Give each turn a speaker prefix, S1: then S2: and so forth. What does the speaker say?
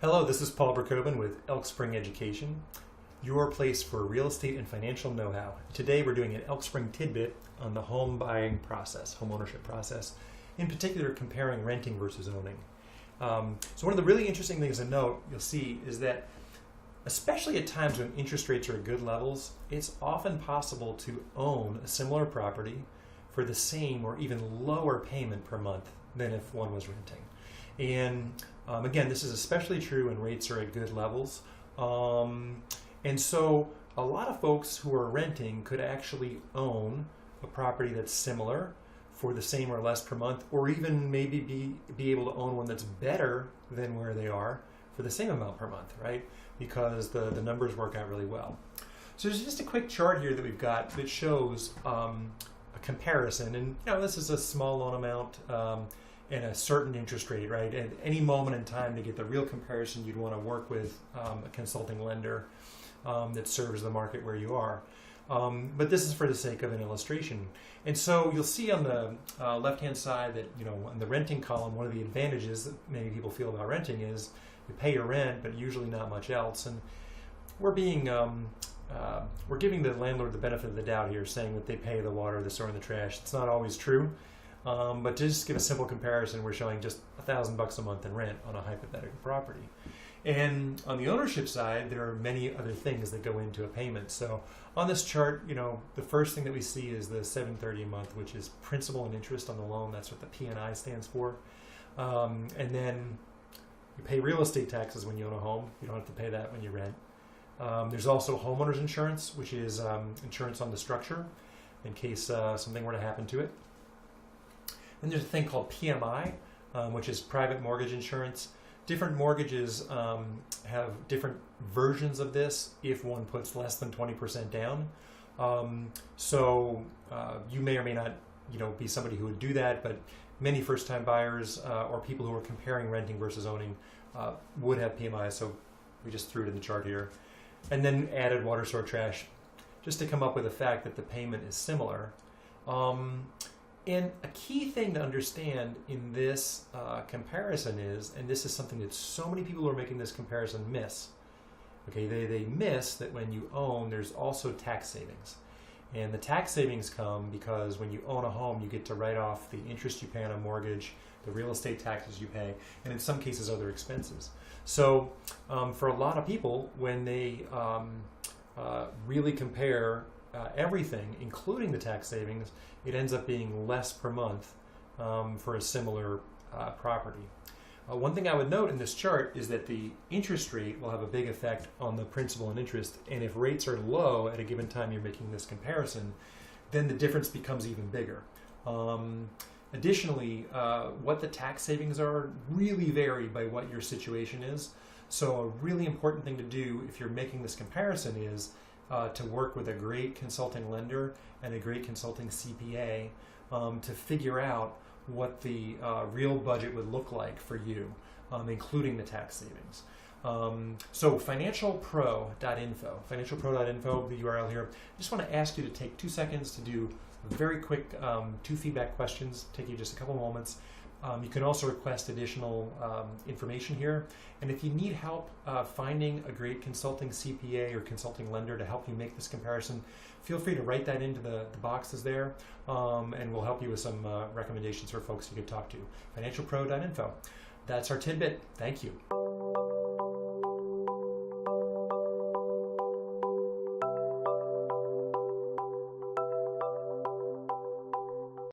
S1: Hello, this is Paul Berkoven with Elk Spring Education, your place for real estate and financial know-how. Today we're doing an Elk Spring tidbit on the home buying process, home ownership process, in particular comparing renting versus owning. So one of the really interesting things to note, you'll see, is that especially at times when interest rates are at good levels, it's often possible to own a similar property for the same or even lower payment per month than if one was renting. And again, this is especially true when rates are at good levels. And so a lot of folks who are renting could actually own a property that's similar for the same or less per month, or even maybe be able to own one that's better than where they are for the same amount per month, right? Because the numbers work out really well. So there's just a quick chart here that we've got that shows a comparison. And this is a small loan amount and a certain interest rate, right? At any moment in time, to get the real comparison, you'd want to work with a consulting lender that serves the market where you are. But this is for the sake of an illustration. And so you'll see on the left-hand side that, in the renting column, one of the advantages that many people feel about renting is you pay your rent, but usually not much else. And we're giving the landlord the benefit of the doubt here, saying that they pay the water, the sewer, and the trash. It's not always true. But to just give a simple comparison, we're showing just $1,000 a month in rent on a hypothetical property. And on the ownership side, there are many other things that go into a payment. So on this chart, the first thing that we see is the $730 a month, which is principal and interest on the loan. That's what the P&I stands for. And then you pay real estate taxes when you own a home. You don't have to pay that when you rent. There's also homeowner's insurance, which is insurance on the structure in case something were to happen to it. Then there's a thing called PMI, which is private mortgage insurance. Different mortgages have different versions of this if one puts less than 20% down. So you may or may not be somebody who would do that, but many first-time buyers or people who are comparing renting versus owning would have PMI, so we just threw it in the chart here. And then added water, sewer, trash, just to come up with the fact that the payment is similar. And a key thing to understand in this comparison is, and this is something that so many people who are making this comparison miss, okay, they miss that when you own, there's also tax savings. And the tax savings come because when you own a home, you get to write off the interest you pay on a mortgage, the real estate taxes you pay, and in some cases other expenses. So for a lot of people, when they really compare everything, including the tax savings, it ends up being less per month for a similar property. One thing I would note in this chart is that the interest rate will have a big effect on the principal and interest, and if rates are low at a given time you're making this comparison, then the difference becomes even bigger. Additionally, what the tax savings are really vary by what your situation is. So a really important thing to do if you're making this comparison is to work with a great consulting lender and a great consulting CPA to figure out what the real budget would look like for you, including the tax savings. So financialpro.info, the URL here. I just want to ask you to take 2 seconds to do very quick 2 feedback questions, take you just a couple moments. You can also request additional information here. And if you need help finding a great consulting CPA or consulting lender to help you make this comparison, feel free to write that into the boxes there, and we'll help you with some recommendations for folks you could talk to. Financialpro.info. That's our tidbit. Thank you.